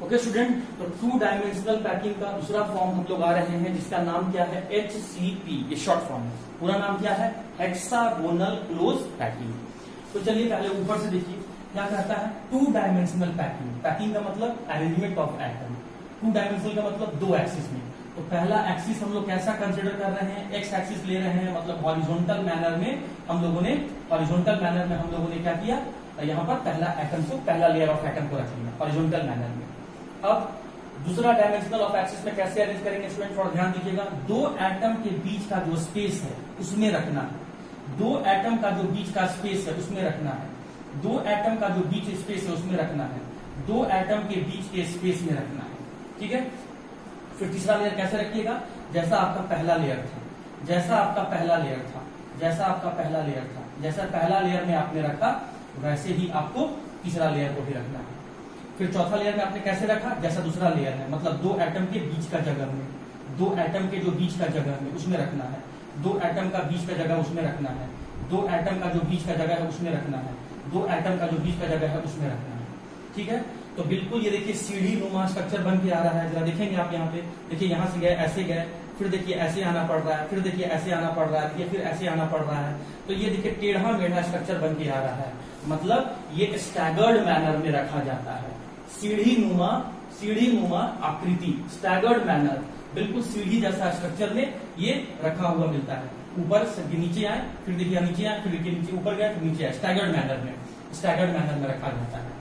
Okay student, तो two dimensional packing का दूसरा फॉर्म हम लोग आ रहे हैं जिसका नाम क्या है, HCP। ये शॉर्ट फॉर्म है, पूरा नाम क्या है, हेक्सागोनल क्लोज पैकिंग। तो चलिए पहले ऊपर से देखिए क्या कहता है, टू डायमेंशनल पैकिंग। पैकिंग का मतलब arrangement of atom. Two dimensional का मतलब दो एक्सिस में। तो पहला एक्सिस हम लोग कैसा कंसिडर कर रहे हैं, एक्स एक्सिस ले रहे हैं, मतलब हॉरिजॉन्टल मैनर में हम लोगों ने क्या किया, यहाँ पर पहला एटम को, पहला लेयर ऑफ एटम को रख लिया हॉरिजॉन्टल मैनर में। अब दूसरा डायमेंशनल ऑफ एक्सिस में कैसे अरेंज करेंगे स्टूडेंट, थोड़ा ध्यान दीजिएगा। दो एटम के बीच का जो स्पेस है उसमें रखना है, दो एटम का जो बीच का स्पेस है उसमें रखना है, दो एटम का जो बीच स्पेस है उसमें रखना है, दो एटम के बीच के स्पेस में रखना है, ठीक है। फिर तीसरा लेयर कैसे रखिएगा, जैसा आपका पहला लेयर था, जैसा पहला लेयर में आपने रखा वैसे ही आपको तीसरा लेयर को भी रखना है। फिर चौथा लेयर में आपने कैसे रखा, जैसा दूसरा लेयर है, मतलब दो एटम के बीच का जगह में, दो एटम के जो बीच का जगह में उसमें रखना है, दो एटम का बीच का जगह उसमें रखना है, दो एटम का जो बीच का जगह है उसमें रखना है, दो एटम का जो बीच का जगह है उसमें रखना है, ठीक है। तो बिल्कुल ये देखिए सीढ़ी नुमा स्ट्रक्चर बन के आ रहा है। जरा देखेंगे आप यहाँ पे, देखिए यहाँ से गए ऐसे गए, फिर देखिए ऐसे आना पड़ रहा है, फिर देखिए ऐसे आना पड़ रहा है, देखिए फिर ऐसे आना पड़ रहा है। तो ये देखिए टेढ़ा मेढ़ा स्ट्रक्चर बन के आ रहा है, मतलब ये स्टैगर्ड मैनर में रखा जाता है। सीढ़ी नुमा आकृति, स्टैगर्ड मैनर, बिल्कुल सीढ़ी जैसा स्ट्रक्चर में ये रखा हुआ मिलता है। ऊपर से नीचे आए, फिर देखिए नीचे आए, फिर देखिए नीचे, ऊपर गए, फिर नीचे आए, स्टैगर्ड मैनर में रखा जाता है।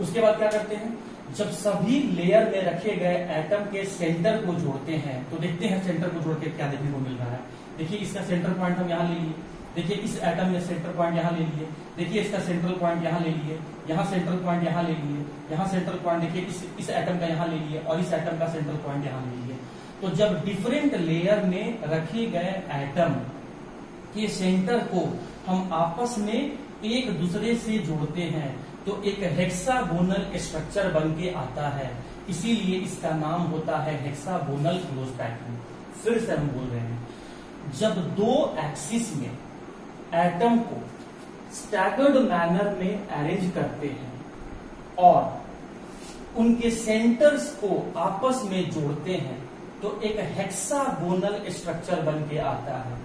उसके बाद क्या करते हैं, जब सभी लेयर में रखे गए एटम के सेंटर को जोड़ते हैं, तो देखते हैं सेंटर को जोड़ के क्या देखने को मिल रहा है। देखिए इसका सेंटर पॉइंट हम यहाँ ले लिए, देखिए इस एटम में सेंटर पॉइंट यहाँ ले लिए, देखिए इसका सेंट्रल पॉइंट यहाँ ले लिए, यहाँ सेंट्रल पॉइंट यहाँ ले लिए, यहाँ सेंट्रल पॉइंट देखिए इस एटम का यहाँ ले लिए, और इस एटम का सेंट्रल पॉइंट यहाँ ले लिए। तो जब डिफरेंट लेयर में रखे गए एटम के सेंटर को हम आपस में एक दूसरे से जोड़ते हैं तो एक हेक्सागोनल स्ट्रक्चर बन के आता है, इसीलिए इसका नाम होता है हेक्सागोनल क्लोज पैकिंग। फिर से हम बोल रहे हैं, जब दो एक्सिस में एटम को स्टैगर्ड मैनर में अरेंज करते हैं और उनके सेंटर्स को आपस में जोड़ते हैं तो एक हेक्सागोनल स्ट्रक्चर बन के आता है,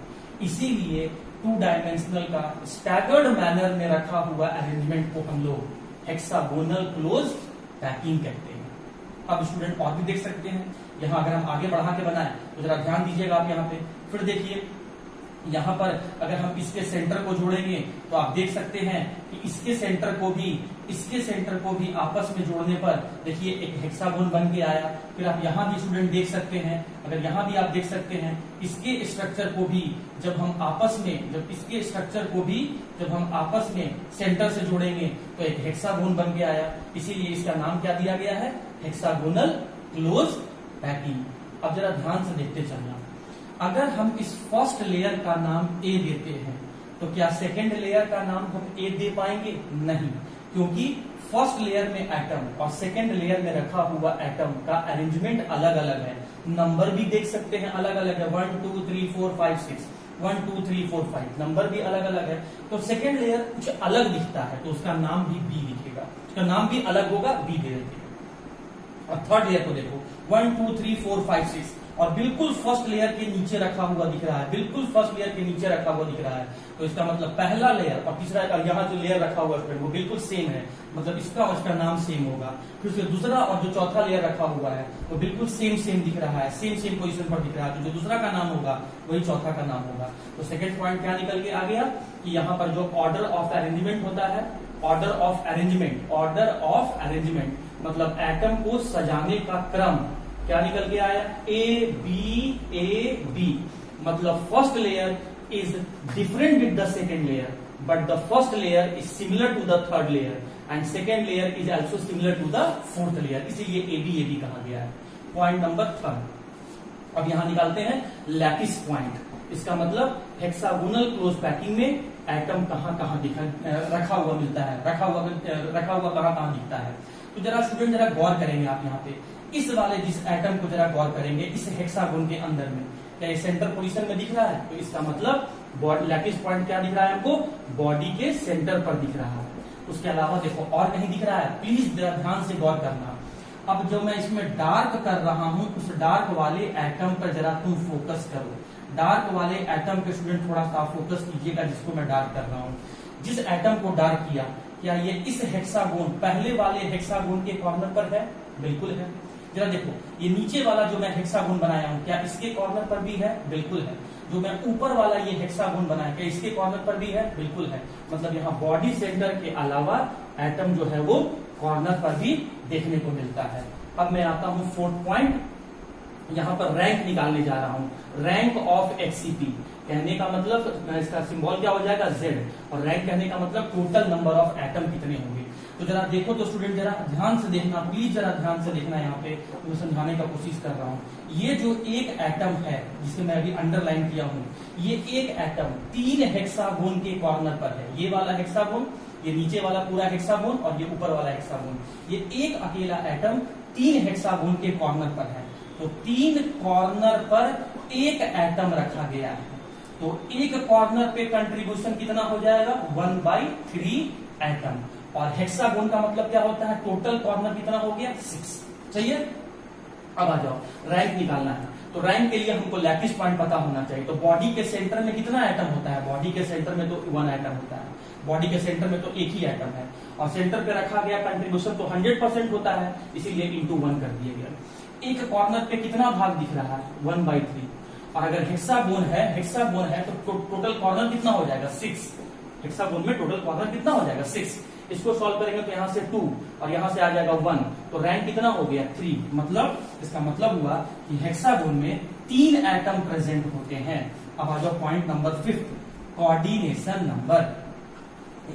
इसीलिए टू डायमेंशनल का स्टैगर्ड मैनर में रखा हुआ अरेंजमेंट को हम लोग हेक्सागोनल क्लोज पैकिंग कहते हैं। अब स्टूडेंट और भी देख सकते हैं, यहाँ अगर हम आगे बढ़ा के बनाएं तो जरा ध्यान दीजिएगा आप यहाँ पे। फिर देखिए यहाँ पर अगर हम इसके सेंटर को जोड़ेंगे तो आप देख सकते हैं कि इसके सेंटर को भी आपस में जोड़ने पर देखिए एक हेक्सागोन बन के आया। फिर आप यहाँ भी स्टूडेंट देख सकते हैं, अगर यहाँ भी आप देख सकते हैं इसके स्ट्रक्चर को भी जब हम आपस में सेंटर से जोड़ेंगे तो एक हेक्सागोन बन के आया, इसीलिए इसका नाम क्या दिया गया है, हेक्सागोनल क्लोज पैकिंग। अब जरा ध्यान से देखते चलना, अगर हम इस फर्स्ट लेयर का नाम ए देते हैं तो क्या सेकेंड लेयर का नाम हम ए दे पाएंगे? नहीं, क्योंकि फर्स्ट लेयर में एटम और सेकेंड लेयर में रखा हुआ एटम का अरेंजमेंट अलग अलग है, नंबर भी देख सकते हैं अलग अलग है, 1 2 3 4 5 6, 1 2 3 4 5 नंबर भी अलग अलग है। तो सेकेंड लेयर कुछ अलग दिखता है तो उसका नाम भी बी दिखेगा, उसका नाम भी अलग होगा, बी दे देते हैं। और थर्ड लेयर को देखो 1 2 3 4 5 6 और बिल्कुल फर्स्ट लेयर के नीचे रखा हुआ दिख रहा है, बिल्कुल फर्स्ट लेयर के नीचे रखा हुआ दिख रहा है, तो इसका मतलब पहला लेयर और तीसरा यहाँ जो लेयर रखा हुआ है वो बिल्कुल सेम है, मतलब इसका और इसका नाम सेम होगा। फिर उसके दूसरा और जो चौथा लेयर रखा हुआ है वो बिल्कुल सेम दिख रहा है, सेम पोजीशन पर दिख रहा है, तो जो दूसरा का नाम होगा वही चौथा का नाम होगा। तो सेकेंड पॉइंट क्या निकल के आ गया कि यहाँ पर जो ऑर्डर ऑफ अरेंजमेंट होता है, ऑर्डर ऑफ अरेंजमेंट मतलब एटम को सजाने का क्रम क्या निकल के आया, ए बी, मतलब first layer is different with the second layer but the first layer is similar to the third layer and second layer is also similar to the fourth layer, इसीलिए ए बी कहा गया है। Point number third, अब यहां निकालते हैं lattice point. इसका मतलब हेक्सागोनल क्लोज पैकिंग में एटम कहां रखा हुआ मिलता है, रखा हुआ कहां दिखता है। तो जरा स्टूडेंट जरा गौर करेंगे आप यहाँ पे, इस वाले जिस एटम को जरा गौर करेंगे, इस हेक्सागोन के अंदर में क्या ये सेंटर पोजीशन में दिख रहा है, तो इसका मतलब लैटिस पॉइंट क्या दिख रहा है हमको, बॉडी के सेंटर पर दिख रहा है। उसके अलावा देखो और कहीं दिख रहा है, प्लीज जरा ध्यान से गौर करना। अब जो मैं इसमें डार्क कर रहा हूं उस डार्क वाले एटम पर जरा तुम फोकस करो। डार्क वाले एटम पे स्टूडेंट थोड़ा सा फोकस कीजिएगा, जिसको मैं डार्क कर रहा हूं। जिस एटम को डार्क किया, क्या ये इस हेक्सागोन, पहले वाले हेक्सागोन के कॉर्नर पर है? बिल्कुल है। जरा देखो, ये नीचे वाला जो मैं हेक्सागोन बनाया हूं, क्या इसके कॉर्नर पर भी है? बिल्कुल है। जो मैं ऊपर वाला ये हेक्सागोन बनाया, क्या इसके कॉर्नर पर भी है? बिल्कुल है। मतलब यहाँ बॉडी सेंटर के अलावा एटम जो है वो कॉर्नर पर भी देखने को मिलता है। अब मैं आता हूं फोर्थ पॉइंट, यहां पर रैंक निकालने जा रहा हूं। रैंक ऑफ HCP कहने का मतलब इसका सिंबल क्या हो जाएगा? Z, और रैंक कहने का मतलब टोटल नंबर ऑफ एटम कितने होंगे। तो जरा देखो तो स्टूडेंट, जरा ध्यान से देखना, प्लीज जरा ध्यान से देखना। यहाँ पे मैं समझाने का कोशिश कर रहा हूँ। ये जो एक एटम है जिसे मैं अभी अंडरलाइन किया हूँ, ये एक एटम 3 हेक्सागोन के कॉर्नर पर है। ये वाला हेक्सागोन, ये नीचे वाला पूरा हेक्सागोन और ये ऊपर वाला हेक्सागोन। ये एक अकेला एटम 3 हेक्सागोन के कॉर्नर पर है। तो 3 कॉर्नर पर एक एटम रखा गया है। तो एक कॉर्नर पे कंट्रीब्यूशन कितना हो जाएगा? 1/3 एटम। और हेक्सागोन का मतलब क्या होता है? टोटल कॉर्नर कितना हो गया? 6। चाहिए? अब आ जाओ, रैंक निकालना है। तो रैंक के लिए हमको लैटिस पॉइंट पता होना चाहिए। तो बॉडी के सेंटर में कितना एटम होता है? बॉडी के सेंटर में तो 1 एटम होता है। बॉडी के सेंटर में तो एक ही एटम है, और सेंटर पे रखा गया कंट्रीब्यूशन तो 100% होता है, इसीलिए इंटू 1 कर दिया गया। एक कॉर्नर पे कितना भाग दिख रहा है? 1/3। और अगर हेक्सागोन है तो टोटल कॉर्नर कितना हो जाएगा? 6। हेक्सागोन में टोटल कॉर्नर कितना हो जाएगा? 6। इसको सॉल्व करेंगे तो यहाँ से 2 और यहाँ से आ जाएगा 1, तो रैंक कितना हो गया? 3। मतलब इसका मतलब हुआ कि हेक्सागोन में 3 एटम प्रेजेंट होते हैं। अब आ जाओ पॉइंट नंबर 5, कोऑर्डिनेशन नंबर।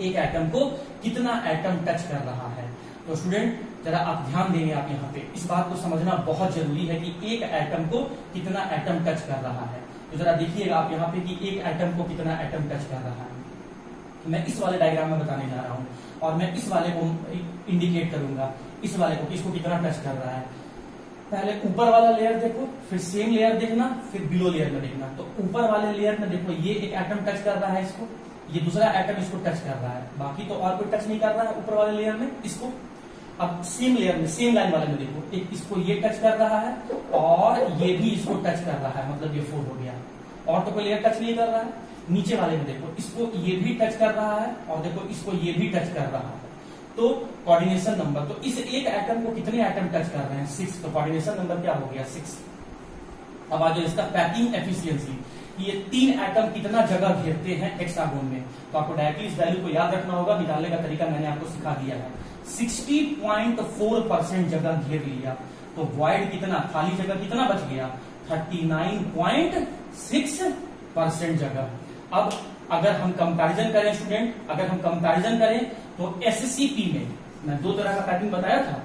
एक एटम को कितना एटम टच कर रहा है। तो स्टूडेंट जरा आप ध्यान देंगे, आप यहाँ पे इस बात को समझना बहुत जरूरी है कि एक एटम को कितना एटम टच कर रहा है। तो जरा देखिएगा आप यहाँ पे कि एक एटम को कितना एटम टच कर रहा है। मैं इस वाले डायग्राम में बताने जा रहा हूँ, और मैं इस वाले को इंडिकेट करूंगा, इस वाले को, किसको कितना टच कर रहा है। पहले ऊपर वाला लेयर देखो, फिर सेम लेयर देखना, फिर बिलो लेयर में देखना। तो ऊपर वाले लेयर में देखो, ये एक एटम टच कर रहा है इसको, ये दूसरा एटम इसको टच कर रहा है, बाकी तो और कोई टच नहीं कर रहा है ऊपर वाले लेयर में इसको। अब सेम लेयर में, सेम लाइन वाले में देखो, एक इसको ये टच कर रहा है और ये भी इसको टच कर रहा है, मतलब ये 4 हो गया। और तो कोई लेयर टच नहीं कर रहा है। नीचे वाले में देखो, इसको ये भी टच कर रहा है और देखो इसको ये भी टच कर रहा है। तो कोऑर्डिनेशन नंबर, तो इस एक एटम को कितने एटम टच कर रहे हैं? 6। तो कोऑर्डिनेशन नंबर क्या हो गया? 6। अब आ जाओ इसका पैकिंग एफिशिएंसी, ये 3 एटम कितना जगह घेरते हैं हेक्सागोन में। तो आपको डायरेक्टली इस वैल्यू को याद रखना होगा, निकालने का तरीका मैंने आपको सिखा दिया है। 60.4% जगह घेर लिया, तो वॉइड कितना, खाली जगह कितना बच गया? 39.6% जगह। अब अगर हम कंपैरिजन करें स्टूडेंट, अगर हम कंपैरिजन करें तो SCP में, मैं 2 तरह का पैकिंग बताया था,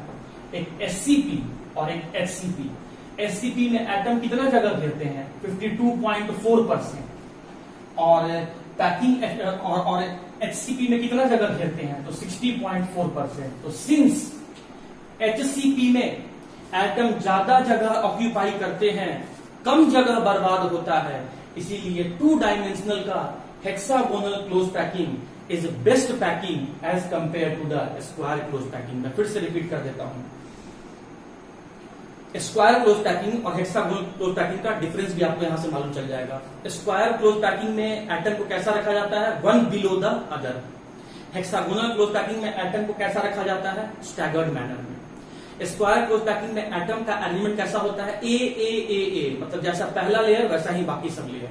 एक SCP और एक HCP। SCP में एटम कितना जगह घेरते हैं? 52.4%। और पैकिंग और HCP में कितना जगह घेरते हैं? तो 60.4%। तो सिंस HCP में एटम ज्यादा जगह ऑक्यूपाई करते हैं, कम जगह बर्बाद होता है, इसीलिए 2 डायमेंशनल का hexagonal close packing is best packing as compare to the square close packing. मैं फिर से रिपीट कर देता हूं, स्क्वायर क्लोज पैकिंग और हेक्सागोनल क्लोज पैकिंग का डिफरेंस भी आपको यहां से मालूम चल जाएगा। स्क्वायर क्लोज पैकिंग में एटम को कैसा रखा जाता है? 1 below the other. Hexagonal close packing में एटम को कैसा रखा जाता है? स्टैगर्ड मैनर में। स्क्वायर क्लोज पैकिंग में एटम का अरेंजमेंट कैसा होता है? A, मतलब जैसा पहला लेयर वैसा ही बाकी सब लेयर।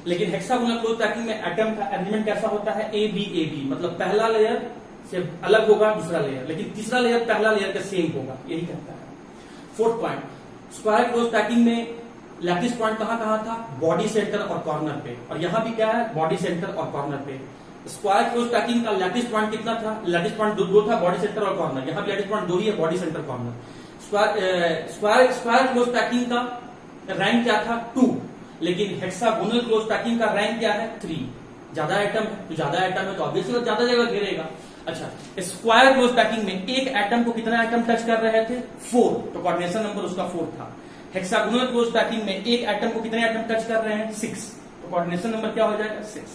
लेकिन हेक्सागोनल क्लोज पैकिंग में एटम का अरेंजमेंट कैसा होता है? AB, मतलब पहला लेयर से अलग होगा दूसरा लेयर, लेकिन तीसरा लेयर पहला लेयर के सेम होगा, यही कहता है। 4th point, square close packing में लैटिस पॉइंट कहां था? बॉडी सेंटर और कॉर्नर पे, और यहां भी क्या है? बॉडी सेंटर और कॉर्नर पे। स्क्वायर क्लोज पैकिंग का लैटिस पॉइंट कितना था? लैटिस पॉइंट 2 था, बॉडी सेंटर और कॉर्नर। यहां भी लैटिस पॉइंट 2 ही है, body centre corner. Square close packing का रैंक क्या था? 2, लेकिन हेक्सागोनल क्लोज पैकिंग का रैंक क्या है? 3। ज्यादा आइटम है, तो ज्यादा आइटम है तो ऑब्वियसली ज्यादा जगह घेरेगा। अच्छा, स्क्वायर क्लोज पैकिंग में एक एटम को कितना एटम टच कर रहे थे? 4, तो कोऑर्डिनेशन नंबर उसका 4 था। हेक्सागोनल क्लोज पैकिंग में एक एटम को कितने एटम टच कर रहे हैं? 6, तो कोऑर्डिनेशन नंबर क्या हो जाएगा? 6।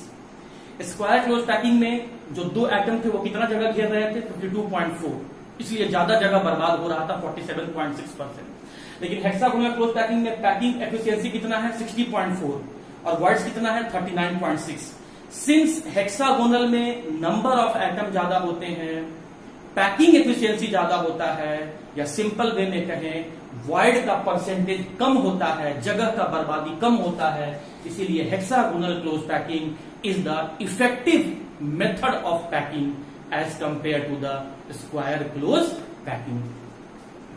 स्क्वायर क्लोज पैकिंग में जो 2 एटम थे वो कितना जगह घेर रहे थे? 52.4, इसलिए ज्यादा जगह बर्बाद हो रहा था 47.6%। लेकिन हेक्सागोनल क्लोज पैकिंग में पैकिंग एफिशिएंसी कितना है 60.4 और वर्ड्स कितना है 39.6। सिंस हेक्सागोनल में नंबर ऑफ एटम ज्यादा होते हैं, पैकिंग एफिशिएंसी ज्यादा होता है, या सिंपल वे में कहें वॉइड का परसेंटेज कम होता है, जगह का बर्बादी कम होता है, इसीलिए hexagonal close packing is the effective method of packing as compare to the square close packing.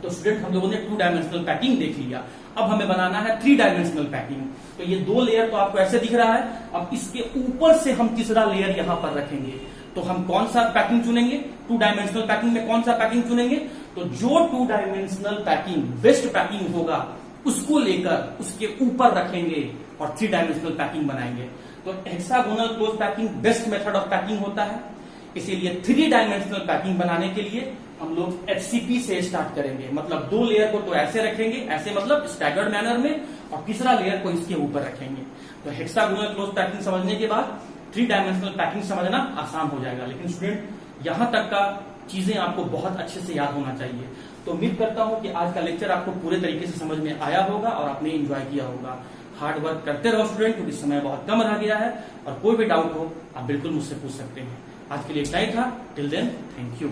तो स्टूडेंट हम लोगों ने 2 डायमेंशनल पैकिंग देख लिया, अब हमें बनाना है 3 डायमेंशनल पैकिंग। तो ये 2 लेयर तो आपको ऐसे दिख रहा है, अब इसके ऊपर से हम तीसरा लेयर यहां पर रखेंगे। तो हम कौन सा पैकिंग चुनेंगे 2 डायमेंशनल पैकिंग में, कौन सा पैकिंग चुनेंगे? तो जो 2 डायमेंशनल पैकिंग बेस्ट पैकिंग होगा उसको लेकर उसके ऊपर रखेंगे और 3 डायमेंशनल पैकिंग बनाएंगे। तो hexagonal close packing best method of packing होता है, इसीलिए 3 डायमेंशनल पैकिंग बनाने के लिए हम लोग एचसीपी से स्टार्ट करेंगे। मतलब 2 लेयर को तो ऐसे रखेंगे, ऐसे मतलब स्टैगर्ड मैनर में, और तीसरा लेयर को इसके ऊपर रखेंगे। तो हेक्सागोनल क्लोज पैकिंग समझने के बाद 3 डायमेंशनल पैकिंग समझना आसान हो जाएगा। लेकिन स्टूडेंट यहां तक का चीजें आपको बहुत अच्छे से याद होना चाहिए। तो उम्मीद करता हूं कि आज का लेक्चर आपको पूरे तरीके से समझ में आया होगा और आपने एंजॉय किया होगा। हार्ड वर्क करते रहो स्टूडेंट, क्योंकि समय बहुत कम रह गया है, और कोई भी डाउट हो आप बिल्कुल मुझसे पूछ सकते हैं। आज के लिए इतना ही था। Till then thank you.